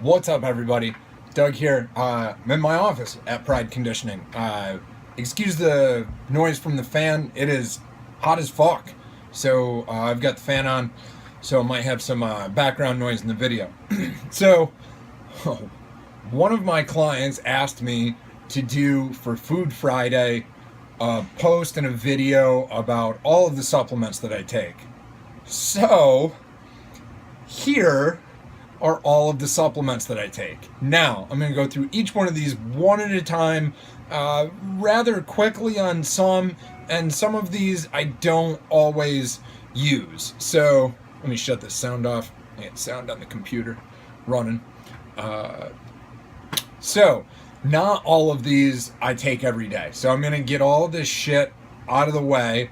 What's up, everybody? Doug here. I'm in my office at Pride Conditioning. Excuse the noise from the fan. It is hot as fuck. So I've got the fan on, so I might have some background noise in the video. So one of my clients asked me to do for Food Friday a post and a video about all of the supplements that I take. So here are all of the supplements that I take. Now, I'm going to go through each one of these one at a time, rather quickly on some, and some of these I don't always use. So, let me shut this sound off. I get sound on the computer running. So, not all of these I take every day. So I'm going to get all this shit out of the way.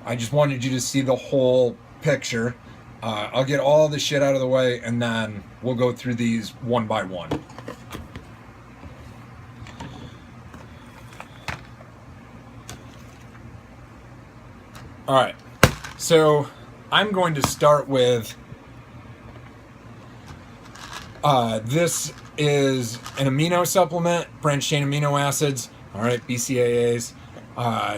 I just wanted you to see the whole picture. I'll get all the shit out of the way, and then we'll go through these one by one. Alright, so I'm going to start with, this is an amino supplement, branched chain amino acids, alright, BCAAs,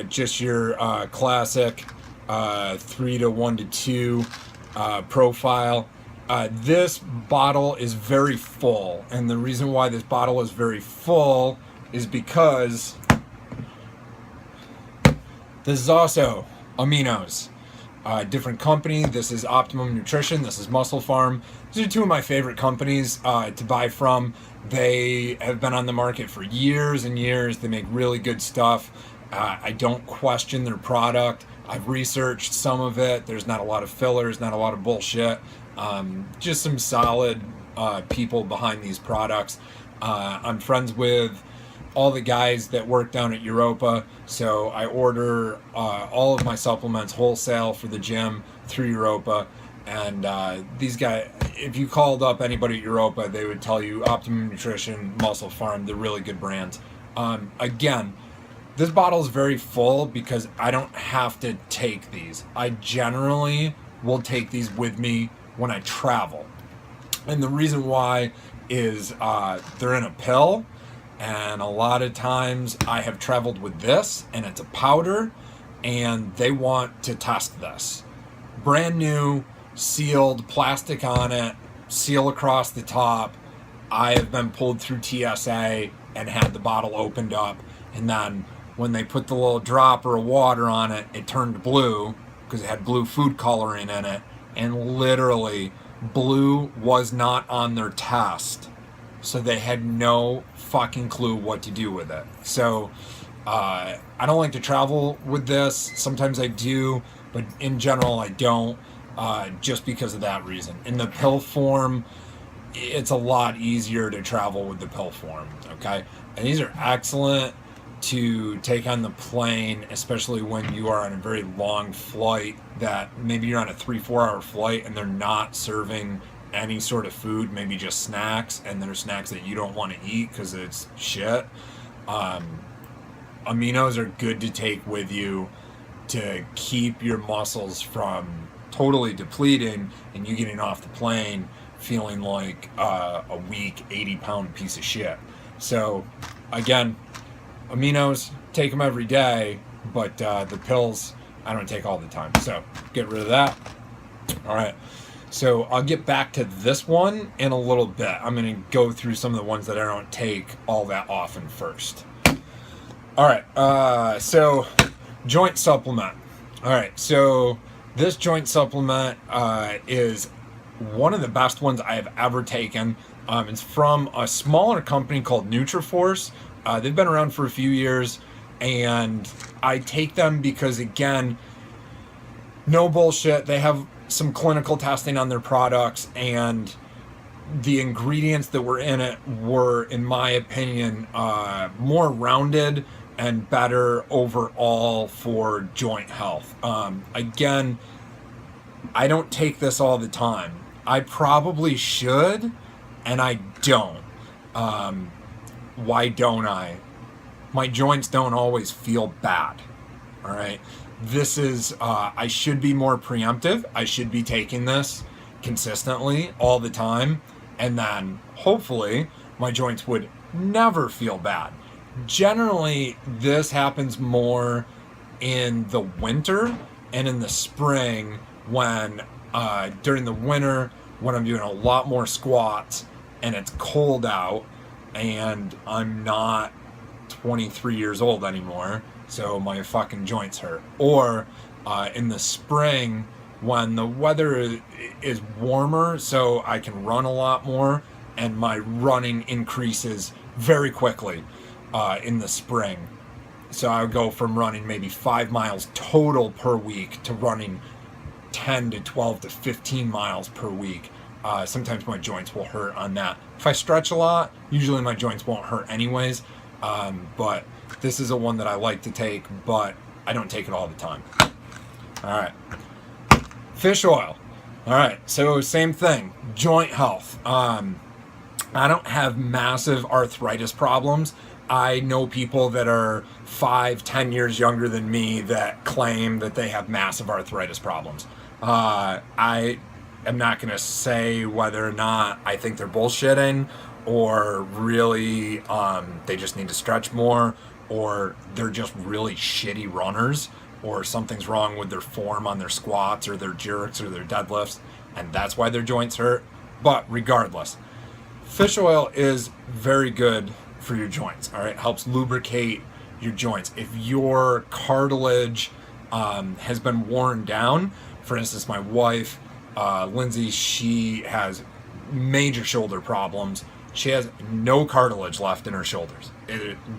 just your classic 3 to 1 to 2 profile. This bottle is very full, and the reason why this bottle is very full is because this is also aminos. Different company. This is Optimum Nutrition. This is Muscle Farm. These are two of my favorite companies to buy from. They have been on the market for years and years. They make really good stuff. I don't question their product. I've researched some of it. There's not a lot of fillers, not a lot of bullshit. Just some solid people behind these products. I'm friends with all the guys that work down at Europa, so I order all of my supplements wholesale for the gym through Europa. And these guys, if you called up anybody at Europa, they would tell you Optimum Nutrition, Muscle Farm, they're really good brands. Again, this bottle is very full because I don't have to take these. I generally will take these with me when I travel. And the reason why is they're in a pill, and a lot of times I have traveled with this, and it's a powder, and they want to test this. Brand new, sealed, plastic on it, seal across the top. I have been pulled through TSA and had the bottle opened up, and then when they put the little dropper of water on it, it turned blue because it had blue food coloring in it, and literally blue was not on their test, so they had no fucking clue what to do with it. So I don't like to travel with this. Sometimes I do, but in general I don't, just because of that reason. In the pill form, it's a lot easier to travel with the pill form, okay? And these are excellent to take on the plane, especially when you are on a very long flight, that maybe you're on a 3-4 hour flight and they're not serving any sort of food, maybe just snacks, and they're snacks that you don't want to eat because it's shit. Aminos are good to take with you to keep your muscles from totally depleting and you getting off the plane feeling like a weak 80-pound piece of shit. So again, aminos, take them every day, but the pills I don't take all the time, so get rid of that. All right, so I'll get back to this one in a little bit. I'm going to go through some of the ones that I don't take all that often first. All right, so joint supplement. All right, so this joint supplement is one of the best ones I have ever taken. It's from a smaller company called Nutriforce. They've been around for a few years, and I take them because, again, no bullshit, they have some clinical testing on their products, and the ingredients that were in it were, in my opinion, more rounded and better overall for joint health. Again, I don't take this all the time. I probably should, and I don't. Why don't I? My joints don't always feel bad. All right. This is, I should be more preemptive. I should be taking this consistently all the time. and then hopefully my joints would never feel bad. Generally, this happens more in the winter and in the spring when during the winter when I'm doing a lot more squats and it's cold out and I'm not 23 years old anymore, so my fucking joints hurt. Or in the spring when the weather is warmer, so I can run a lot more and my running increases very quickly in the spring. So I would go from running maybe 5 miles total per week to running 10 to 12 to 15 miles per week. Sometimes my joints will hurt on that. If I stretch a lot, usually my joints won't hurt anyways. But this is a one that I like to take, but I don't take it all the time. All right. Fish oil. All right. So same thing. Joint health. I don't have massive arthritis problems. I know people that are 5-10 years younger than me that claim that they have massive arthritis problems. I am not going to say whether or not I think they're bullshitting or really they just need to stretch more or they're just really shitty runners or something's wrong with their form on their squats or their jerks or their deadlifts and that's why their joints hurt. But regardless, fish oil is very good for your joints. All right, helps lubricate your joints. If your cartilage has been worn down, for instance, my wife, Lindsay, she has major shoulder problems. She has no cartilage left in her shoulders.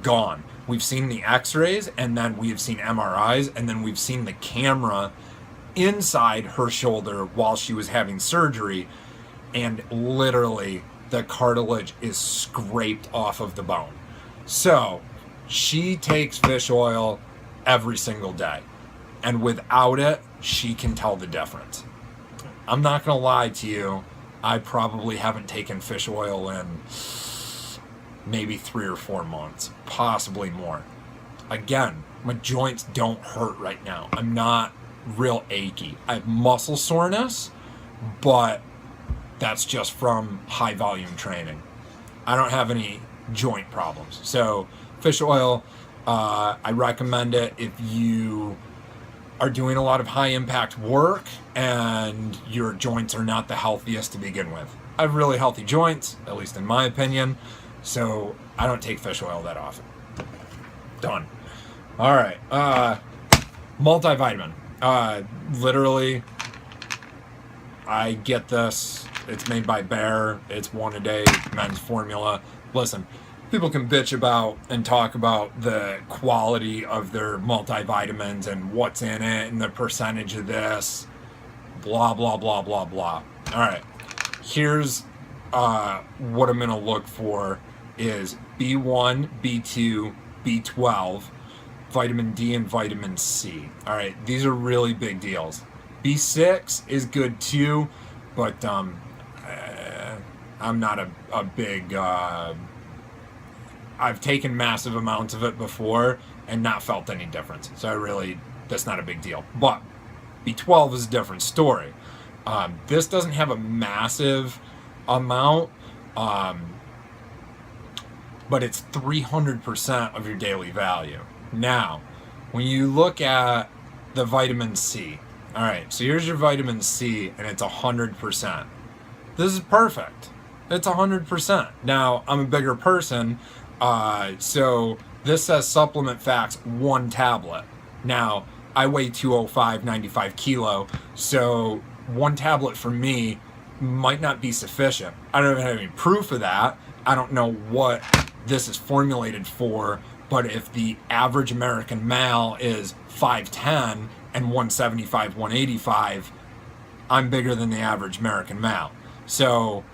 Gone. We've seen the x-rays and then we've seen MRIs and then we've seen the camera inside her shoulder while she was having surgery and literally the cartilage is scraped off of the bone. So she takes fish oil every single day. And without it, she can tell the difference. I'm not going to lie to you. I probably haven't taken fish oil in maybe 3 or 4 months, possibly more. Again, my joints don't hurt right now. I'm not real achy. I have muscle soreness, but that's just from high volume training. I don't have any joint problems. So fish oil, I recommend it if you are doing a lot of high impact work and your joints are not the healthiest to begin with. I have really healthy joints, at least in my opinion, so I don't take fish oil that often. Done. All right. Multivitamin. Literally, I get this. It's made by Bayer. It's 1 a day, men's formula. Listen, people can bitch about and talk about the quality of their multivitamins and what's in it and the percentage of this, blah, blah, blah, blah, blah. All right. Here's what I'm going to look for is B1, B2, B12, vitamin D, and vitamin C. All right. These are really big deals. B6 is good too, but I'm not a big... I've taken massive amounts of it before and not felt any difference. So that's not a big deal. But B12 is a different story. This doesn't have a massive amount, but it's 300% of your daily value. Now, when you look at the vitamin C, all right, so here's your vitamin C and it's 100%. This is perfect. It's 100%. Now, I'm a bigger person, so this says supplement facts 1 tablet. Now, I weigh 205, 95 kilo, so 1 tablet for me might not be sufficient. I don't even have any proof of that. I don't know what this is formulated for, but if the average American male is 5'10 and 175, 185, I'm bigger than the average American male. So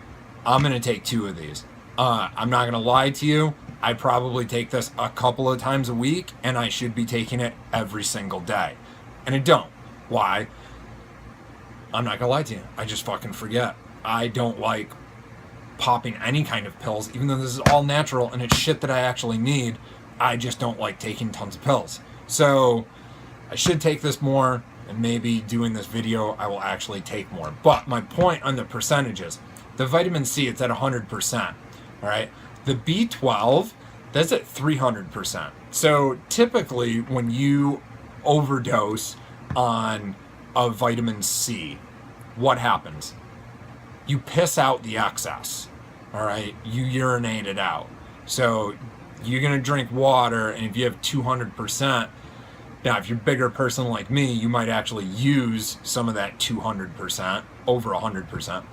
I'm going to take 2 of these. I'm not going to lie to you. I probably take this a couple of times a week, and I should be taking it every single day. And I don't. Why? I'm not going to lie to you. I just fucking forget. I don't like popping any kind of pills, even though this is all natural and it's shit that I actually need. I just don't like taking tons of pills. So I should take this more, and maybe doing this video I will actually take more. But my point on the percentages, The vitamin C, it's at 100%. All right. The B12, that's at 300%. So typically, when you overdose on a vitamin C, what happens? You piss out the excess. All right. You urinate it out. So you're going to drink water, and if you have 200%, now if you're a bigger person like me, you might actually use some of that 200%, over 100%.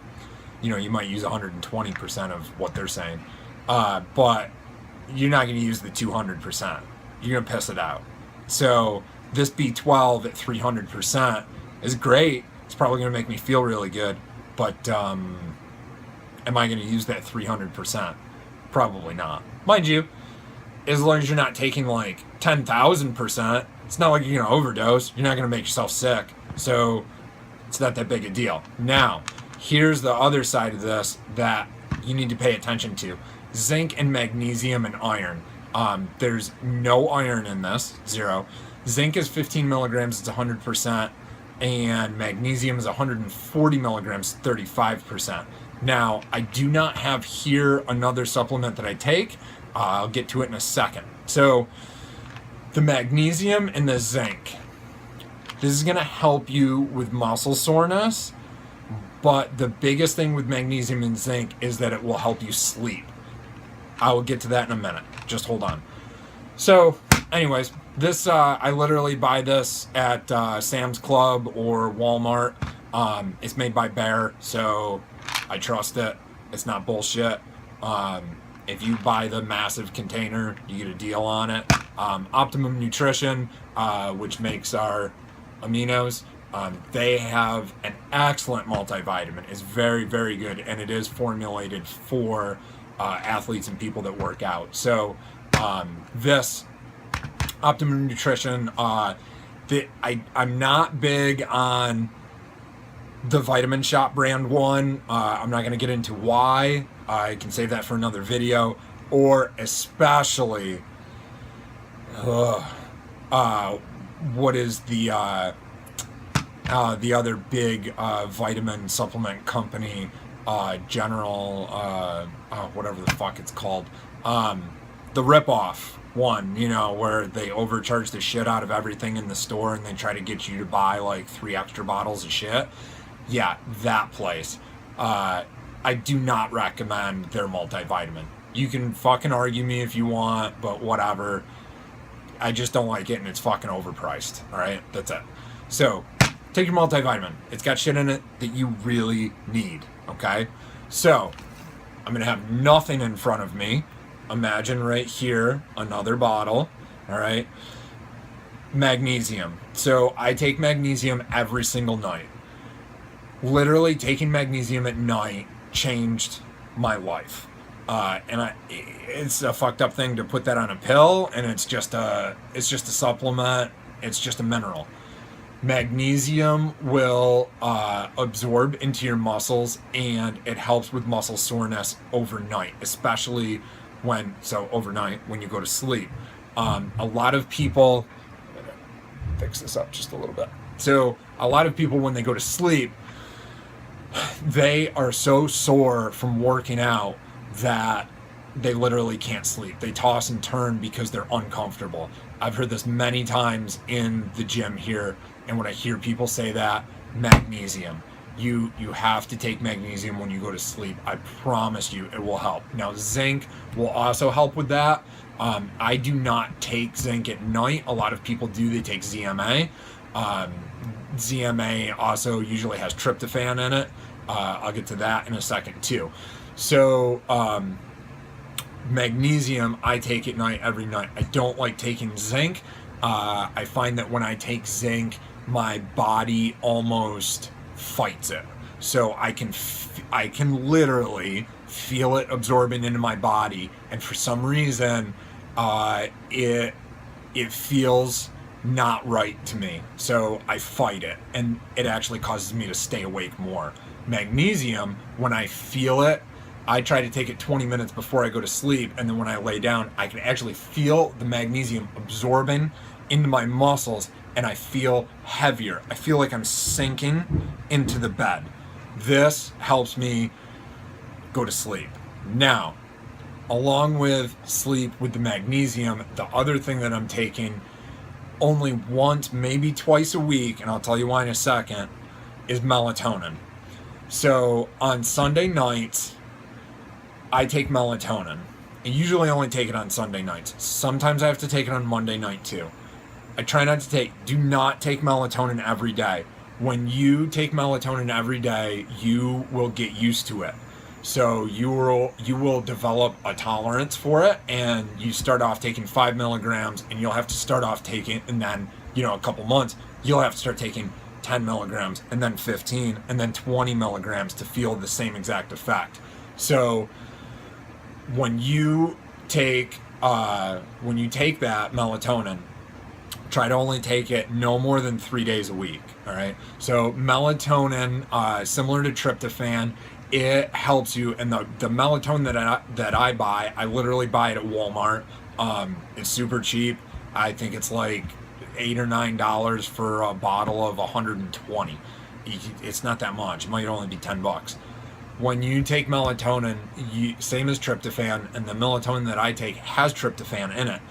You know, you might use 120% of what they're saying. But you're not going to use the 200%. You're going to piss it out. So this B12 at 300% is great. It's probably going to make me feel really good. But am I going to use that 300%? Probably not. Mind you, as long as you're not taking like 10,000%, it's not like you're going to overdose. You're not going to make yourself sick. So it's not that big a deal. Now, here's the other side of this that you need to pay attention to. Zinc and magnesium and iron. There's no iron in this, 0. Zinc is 15 milligrams, it's 100%. And magnesium is 140 milligrams, 35%. Now, I do not have here another supplement that I take. I'll get to it in a second. So, the magnesium and the zinc. This is going to help you with muscle soreness, but the biggest thing with magnesium and zinc is that it will help you sleep. I will get to that in a minute. Just hold on. So, anyways, this I literally buy this at Sam's Club or Walmart. It's made by Bayer, so I trust it. It's not bullshit. If you buy the massive container, you get a deal on it. Optimum Nutrition, which makes our aminos, they have an excellent multivitamin. It's very, very good, and it is formulated for athletes and people that work out. So this Optimum Nutrition, I'm not big on the Vitamin Shop brand one. I'm not going to get into why. I can save that for another video. Or especially, what is the other big vitamin supplement company, General, whatever the fuck it's called, the ripoff one, you know, where they overcharge the shit out of everything in the store and they try to get you to buy like 3 extra bottles of shit. Yeah, that place. I do not recommend their multivitamin. You can fucking argue me if you want, but whatever. I just don't like it, and it's fucking overpriced. All right, that's it. So, take your multivitamin. It's got shit in it that you really need. Okay, so I'm gonna have nothing in front of me. Imagine right here another bottle. All right, magnesium. So I take magnesium every single night. Literally, taking magnesium at night changed my life. It's a fucked up thing to put that on a pill, and it's just a supplement. It's just a mineral. Magnesium will absorb into your muscles, and it helps with muscle soreness overnight, especially overnight when you go to sleep. A lot of people, fix this up just a little bit. So a lot of people, when they go to sleep, they are so sore from working out that they literally can't sleep. They toss and turn because they're uncomfortable. I've heard this many times in the gym here, and when I hear people say that, magnesium. You have to take magnesium when you go to sleep. I promise you it will help. Now, zinc will also help with that. I do not take zinc at night. A lot of people do. They take ZMA. ZMA also usually has tryptophan in it. I'll get to that in a second too. So magnesium I take at night every night. I don't like taking zinc. I find that when I take zinc, my body almost fights it. So I can literally feel it absorbing into my body, and for some reason it feels not right to me. So I fight it, and it actually causes me to stay awake more. Magnesium, when I feel it, I try to take it 20 minutes before I go to sleep, and then when I lay down, I can actually feel the magnesium absorbing into my muscles, and I feel heavier. I feel like I'm sinking into the bed. This helps me go to sleep. Now, along with sleep with the magnesium, the other thing that I'm taking only once, maybe twice a week, and I'll tell you why in a second, is melatonin. So on Sunday nights, I take melatonin. I usually only take it on Sunday nights. Sometimes I have to take it on Monday night too. I try not to do not take melatonin every day. When you take melatonin every day, you will get used to it. So you will develop a tolerance for it, and you start off taking 5 milligrams, and you'll have to start off taking, and then, a couple months, you'll have to start taking 10 milligrams, and then 15, and then 20 milligrams to feel the same exact effect. So when you take that melatonin, try to only take it no more than 3 days a week. All right. So melatonin, similar to tryptophan, it helps you. And the melatonin that I buy, I literally buy it at Walmart. It's super cheap. I think it's like $8 or $9 for a bottle of 120. It's not that much. It might only be $10. When you take melatonin, same as tryptophan, and the melatonin that I take has tryptophan in it.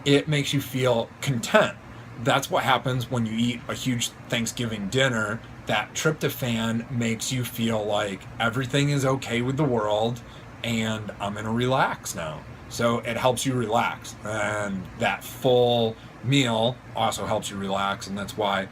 It makes you feel content. That's what happens when you eat a huge Thanksgiving dinner. That tryptophan makes you feel like everything is okay with the world and I'm gonna relax now. So it helps you relax, and that full meal also helps you relax, and that's why,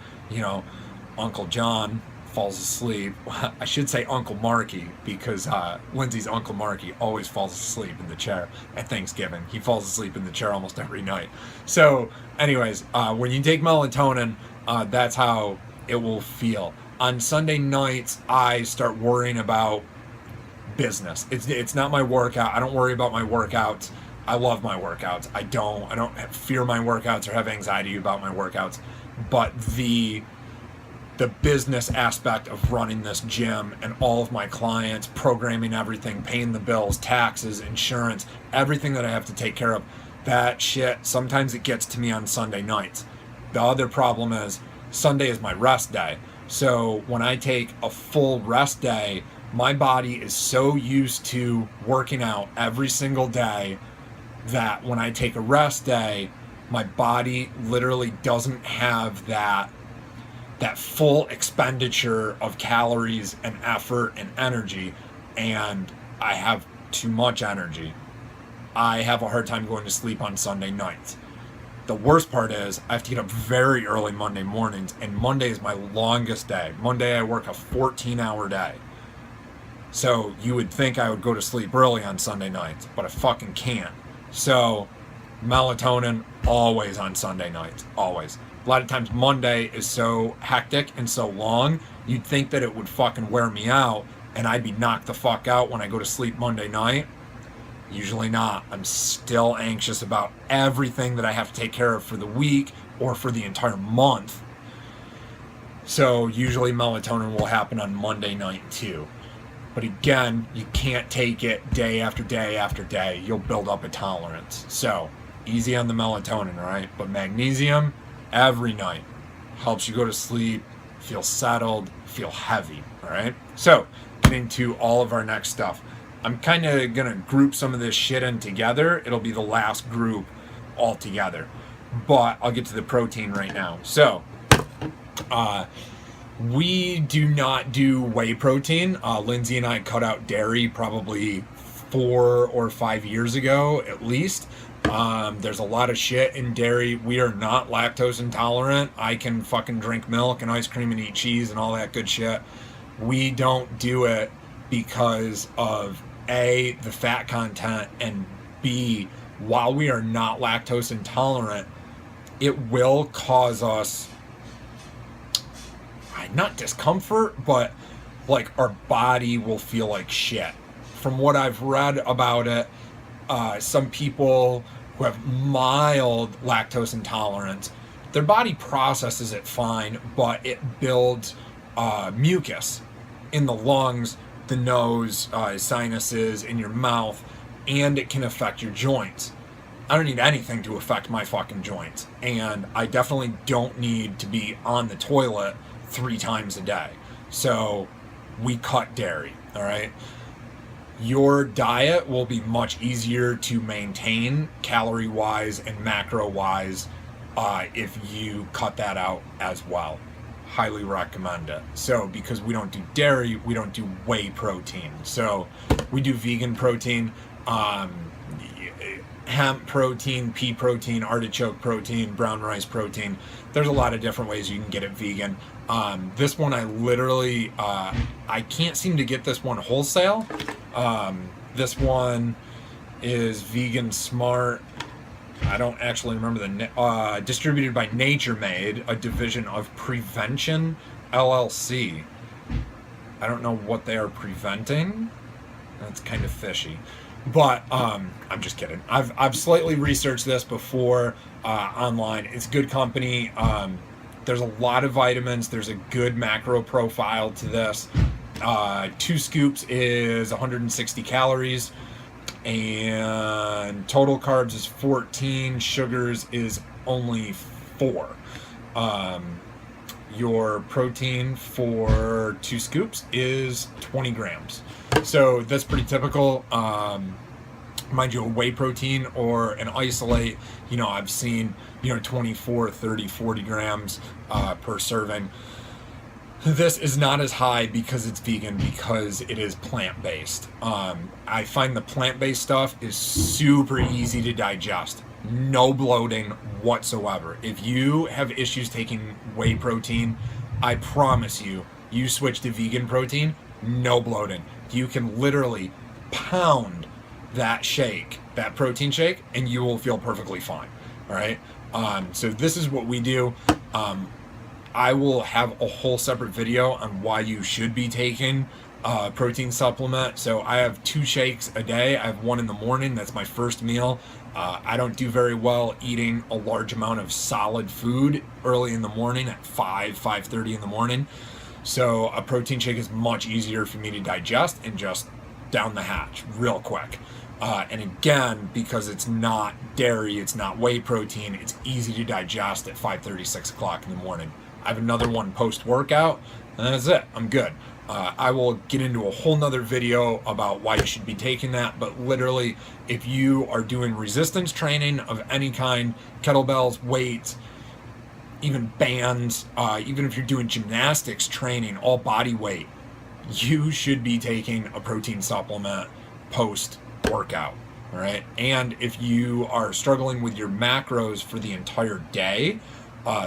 Uncle John falls asleep. I should say Uncle Marky, because Lindsay's Uncle Marky always falls asleep in the chair at Thanksgiving. He falls asleep in the chair almost every night. So anyways, when you take melatonin, that's how it will feel. On Sunday nights, I start worrying about business. It's not my workout. I don't worry about my workouts. I love my workouts. I don't fear my workouts or have anxiety about my workouts. But the business aspect of running this gym and all of my clients, programming everything, paying the bills, taxes, insurance, everything that I have to take care of, that shit, sometimes it gets to me on Sunday nights. The other problem is Sunday is my rest day. So when I take a full rest day, my body is so used to working out every single day that when I take a rest day, my body literally doesn't have that full expenditure of calories and effort and energy, and I have too much energy. I have a hard time going to sleep on Sunday nights. The worst part is I have to get up very early Monday mornings, and Monday is my longest day. Monday I work a 14-hour day. So you would think I would go to sleep early on Sunday nights, but I fucking can't. So melatonin always on Sunday nights, always. A lot of times Monday is so hectic and so long, you'd think that it would fucking wear me out and I'd be knocked the fuck out when I go to sleep Monday night. Usually not. I'm still anxious about everything that I have to take care of for the week or for the entire month. So usually melatonin will happen on Monday night too. But again, you can't take it day after day after day. You'll build up a tolerance. So easy on the melatonin, right? But magnesium, every night, helps you go to sleep, feel settled, feel heavy, all right? So getting to all of our next stuff. I'm kind of going to group some of this shit in together. It'll be the last group all together. But I'll get to the protein right now. So we do not do whey protein. Lindsay and I cut out dairy probably 4 or 5 years ago at least. There's a lot of shit in dairy. We are not lactose intolerant. I can fucking drink milk and ice cream and eat cheese and all that good shit. We don't do it because of A, the fat content, and B, while we are not lactose intolerant, it will cause us not discomfort, but like our body will feel like shit. From what I've read about it, some people who have mild lactose intolerance, their body processes it fine, but it builds mucus in the lungs, the nose, sinuses, in your mouth, and it can affect your joints. I don't need anything to affect my fucking joints, and I definitely don't need to be on the toilet 3 times a day. So we cut dairy, all right? your diet will be much easier to maintain calorie-wise and macro-wise if you cut that out as well. Highly recommend it. So because we don't do dairy, we don't do whey protein. So we do vegan protein, hemp protein, pea protein, artichoke protein, brown rice protein. There's a lot of different ways you can get it vegan. This one I literally, I can't seem to get this one wholesale. This one is Vegan Smart. I don't actually remember the distributed by Nature Made, a division of Prevention LLC. I don't know what they are preventing. That's kind of fishy. But I'm just kidding. I've slightly researched this before online. It's good company. There's a lot of vitamins. There's a good macro profile to this. 2 scoops is 160 calories. And total carbs is 14. Sugars is only 4. Your protein for 2 scoops is 20 grams. So that's pretty typical. Mind you, a whey protein or an isolate, I've seen, 24, 30, 40 grams per serving. This is not as high because it's vegan, because it is plant-based. I find the plant-based stuff is super easy to digest. No bloating whatsoever. If you have issues taking whey protein, I promise you, you switch to vegan protein, no bloating. You can literally pound that shake, that protein shake, and you will feel perfectly fine. All right. So this is what we do. I will have a whole separate video on why you should be taking a protein supplement. So I have 2 shakes a day. I have one in the morning. That's my first meal. I don't do very well eating a large amount of solid food early in the morning at 5:30 in the morning. So a protein shake is much easier for me to digest and just down the hatch real quick. And again, because it's not dairy, it's not whey protein, it's easy to digest at 5:30, 6 o'clock in the morning. I have another one post-workout, and that's it. I'm good. I will get into a whole nother video about why you should be taking that, but literally, if you are doing resistance training of any kind, kettlebells, weights, even bands, even if you're doing gymnastics training, all body weight, you should be taking a protein supplement post-workout, all right? And if you are struggling with your macros for the entire day,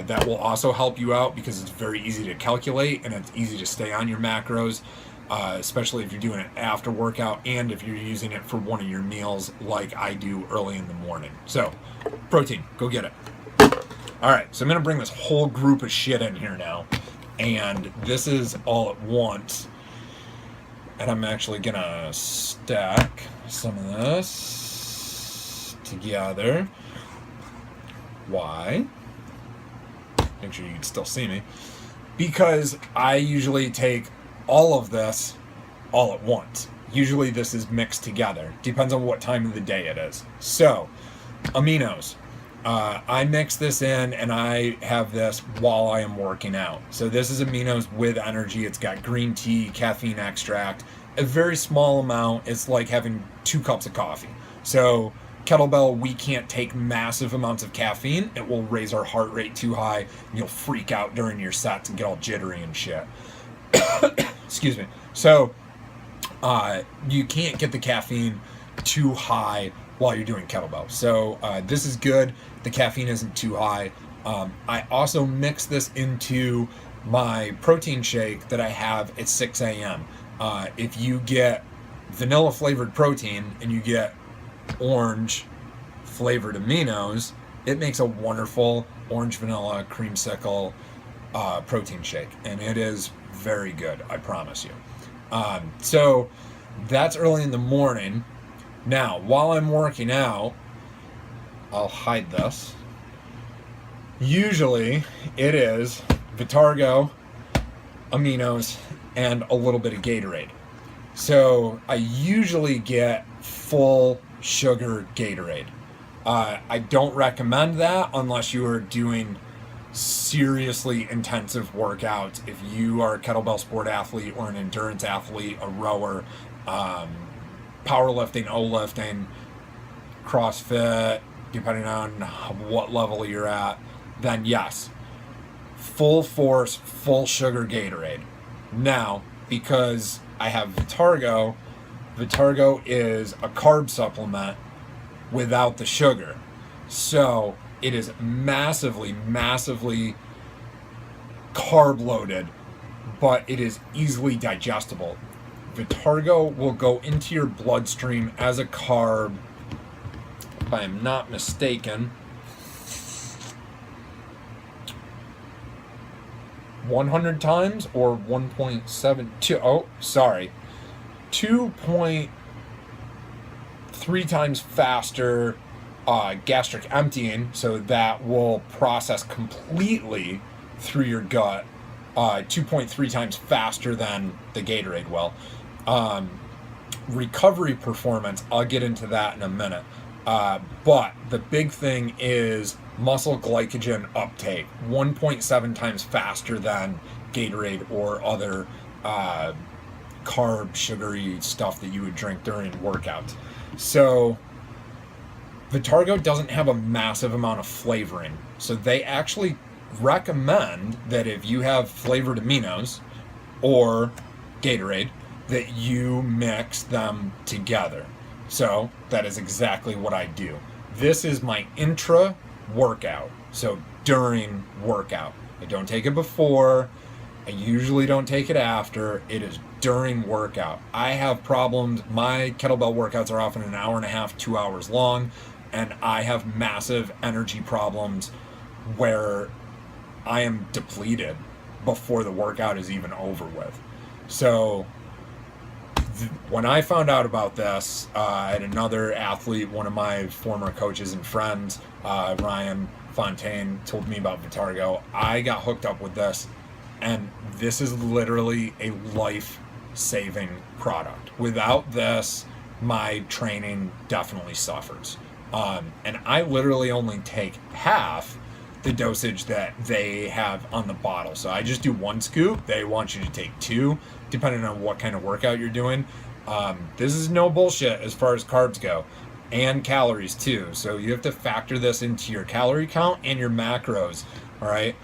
that will also help you out because it's very easy to calculate and it's easy to stay on your macros, especially if you're doing it after workout and if you're using it for one of your meals like I do early in the morning. So, protein, go get it. All right, so I'm going to bring this whole group of shit in here now, and this is all at once, and I'm actually going to stack some of this together. Why? Make sure you can still see me, because I usually take all of this all at once. Usually this is mixed together. Depends on what time of the day it is. So, aminos. I mix this in and I have this while I am working out. So this is aminos with energy. It's got green tea, caffeine extract, a very small amount. It's like having 2 cups of coffee. So kettlebell, we can't take massive amounts of caffeine. It will raise our heart rate too high, and you'll freak out during your sets and get all jittery and shit. Excuse me. So you can't get the caffeine too high while you're doing kettlebell. So this is good. The caffeine isn't too high. I also mix this into my protein shake that I have at 6 a.m. If you get vanilla flavored protein and you get orange flavored aminos, it makes a wonderful orange vanilla creamsicle protein shake, and it is very good, I promise you. So that's early in the morning. Now, while I'm working out, I'll hide this. Usually it is Vitargo, aminos, and a little bit of Gatorade. So I usually get full sugar Gatorade. I don't recommend that unless you are doing seriously intensive workouts. If you are a kettlebell sport athlete or an endurance athlete, a rower, powerlifting, O-lifting, CrossFit, depending on what level you're at, then yes, full force, full sugar Gatorade. Now, because I have Vitargo, Vitargo is a carb supplement without the sugar. So it is massively, massively carb loaded, but it is easily digestible. Vitargo will go into your bloodstream as a carb, if I am not mistaken, 100 times or 1.72, oh, sorry, 2.3 times faster gastric emptying, so that will process completely through your gut 2.3 times faster than the Gatorade will. Recovery performance, I'll get into that in a minute. But the big thing is muscle glycogen uptake, 1.7 times faster than Gatorade or other carb, sugary stuff that you would drink during workouts. So Vitargo doesn't have a massive amount of flavoring. So they actually recommend that if you have flavored aminos or Gatorade, that you mix them together. So that is exactly what I do. This is my intra workout. So during workout. I don't take it before. I usually don't take it after. It is during workout. I have problems. My kettlebell workouts are often an hour and a half, 2 hours long, and I have massive energy problems where I am depleted before the workout is even over with. So when I found out about this, I had another athlete, one of my former coaches and friends, Ryan Fontaine, told me about Vitargo. I got hooked up with this, and this is literally a life-saving product. Without this, my training definitely suffers. And I literally only take half the dosage that they have on the bottle. So I just do 1 scoop. They want you to take 2, depending on what kind of workout you're doing. This is no bullshit as far as carbs go, and calories too. So you have to factor this into your calorie count and your macros. All right.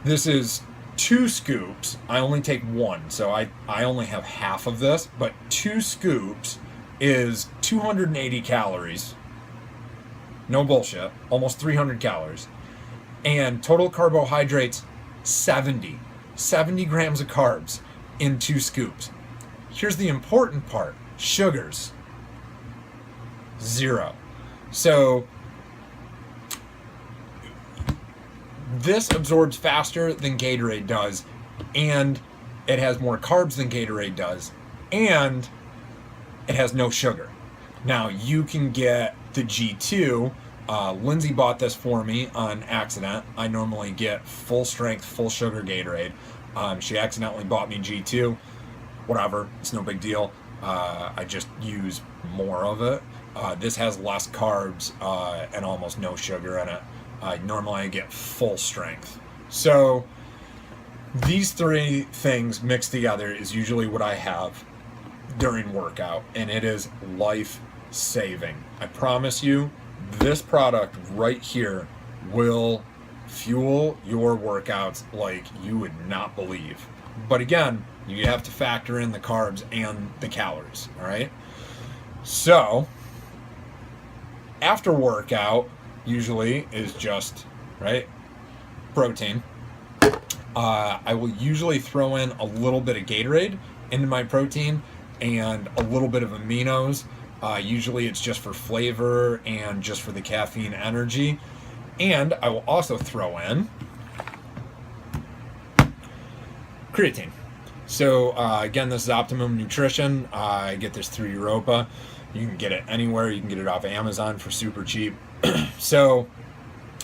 This is 2 scoops. I only take 1. So I only have half of this, but 2 scoops is 280 calories. No bullshit. Almost 300 calories. And total carbohydrates, 70 grams of carbs in 2 scoops. Here's the important part. Sugars, 0. So this absorbs faster than Gatorade does, and it has more carbs than Gatorade does, and it has no sugar. Now you can get the G2. Lindsay bought this for me on accident. I normally get full strength, full sugar Gatorade. She accidentally bought me G2. Whatever, it's no big deal. I just use more of it. This has less carbs and almost no sugar in it. Normally I get full strength. So these 3 things mixed together is usually what I have during workout, and it is life-saving. I promise you, this product right here will fuel your workouts like you would not believe. But again, you have to factor in the carbs and the calories, all right? So, after workout, usually is just, right, protein. I will usually throw in a little bit of Gatorade into my protein and a little bit of aminos. Usually it's just for flavor and just for the caffeine energy. And I will also throw in creatine. So again, this is Optimum Nutrition. I get this through Europa. You can get it anywhere. You can get it off Amazon for super cheap. So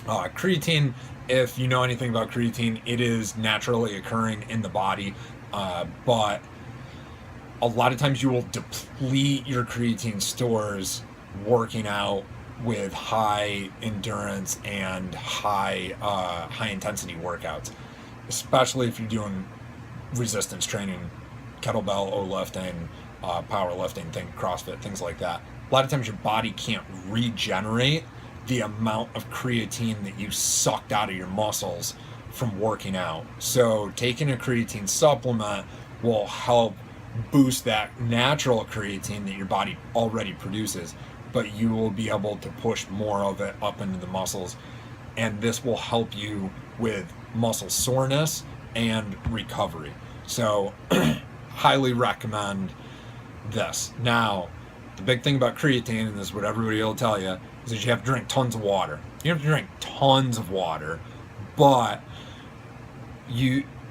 creatine, if you know anything about creatine, it is naturally occurring in the body, but a lot of times you will deplete your creatine stores working out with high endurance and high intensity workouts, especially if you're doing resistance training, kettlebell, O lifting, powerlifting, CrossFit, things like that. A lot of times your body can't regenerate the amount of creatine that you sucked out of your muscles from working out. So taking a creatine supplement will help boost that natural creatine that your body already produces, but you will be able to push more of it up into the muscles, and this will help you with muscle soreness and recovery. So highly recommend this. Now, the big thing about creatine, and this is what everybody will tell you, is that you have to drink tons of water. You have to drink tons of water, but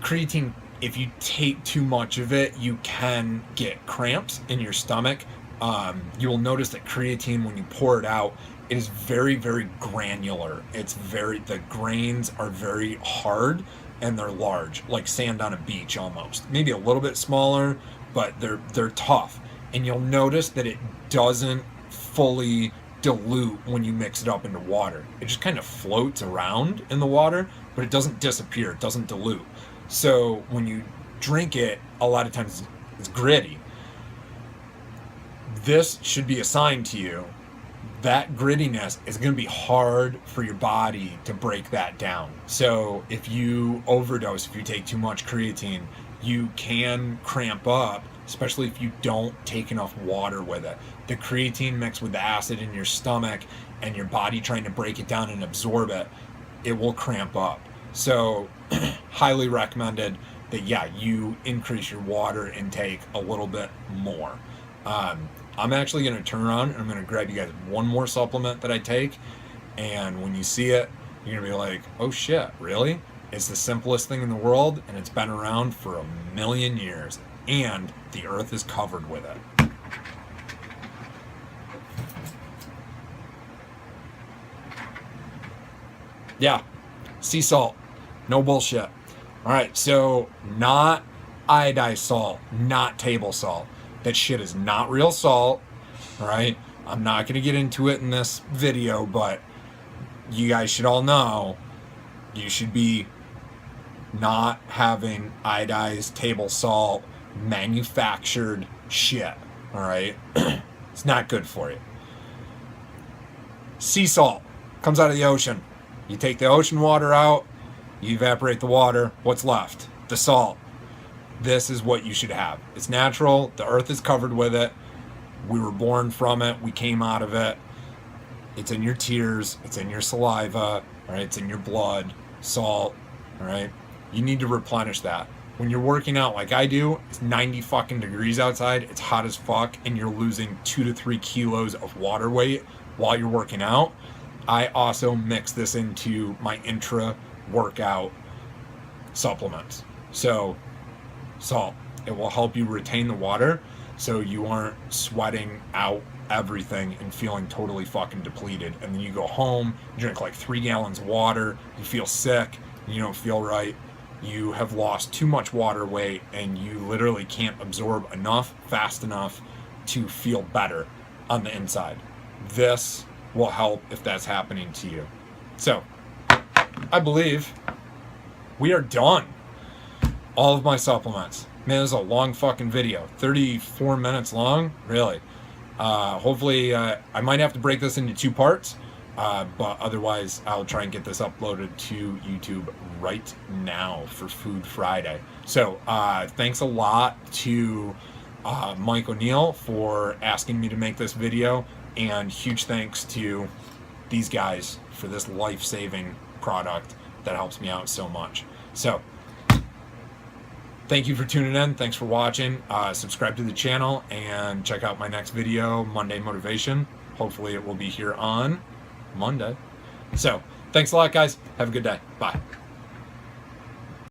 creatine, if you take too much of it, you can get cramps in your stomach. You will notice that creatine, when you pour it out, it is very, very granular. The grains are very hard and they're large, like sand on a beach almost. Maybe a little bit smaller, but they're tough. And you'll notice that it doesn't fully dilute when you mix it up into water. It just kind of floats around in the water, but it doesn't disappear, it doesn't dilute. So when you drink it, a lot of times it's gritty. This should be a sign to you that grittiness is going to be hard for your body to break that down. So if you overdose, if you take too much creatine, you can cramp up, especially if you don't take enough water with it. The creatine mixed with the acid in your stomach and your body trying to break it down and absorb it, it will cramp up. So highly recommended that, you increase your water intake a little bit more. I'm actually going to turn around and I'm going to grab you guys one more supplement that I take, and when you see it, you're going to be like, oh shit, really? It's the simplest thing in the world, and it's been around for 1,000,000 years, and the earth is covered with it. Yeah, sea salt, no bullshit. All right, so not iodized salt, not table salt. That shit is not real salt, all right? I'm not going to get into it in this video, but you guys should all know you should be not having iodized table salt, manufactured shit, all right? It's not good for you. Sea salt comes out of the ocean. You take the ocean water out, you evaporate the water, what's left? The salt. This is what you should have. It's natural. The earth is covered with it. We were born from it. We came out of it. It's in your tears. It's in your saliva. All right. It's in your blood. Salt. All right. You need to replenish that. When you're working out like I do, it's 90 fucking degrees outside. It's hot as fuck, and you're losing 2 to 3 kilos of water weight while you're working out. I also mix this into my intra-workout supplements. So salt, it will help you retain the water so you aren't sweating out everything and feeling totally fucking depleted, and then you go home, you drink like 3 gallons of water, you feel sick, you don't feel right, you have lost too much water weight, and you literally can't absorb enough fast enough to feel better on the inside. This will help if that's happening to you. So I believe we are done. All of my supplements. Man, this is a long fucking video. 34 minutes long? Really? Hopefully, I might have to break this into 2 parts, but otherwise I'll try and get this uploaded to YouTube right now for Food Friday. So thanks a lot to Mike O'Neill for asking me to make this video, and huge thanks to these guys for this life-saving product that helps me out so much. So thank you for tuning in. Thanks for watching. Subscribe to the channel and check out my next video, Monday Motivation. Hopefully it will be here on Monday. So thanks a lot, guys. Have a good day. Bye.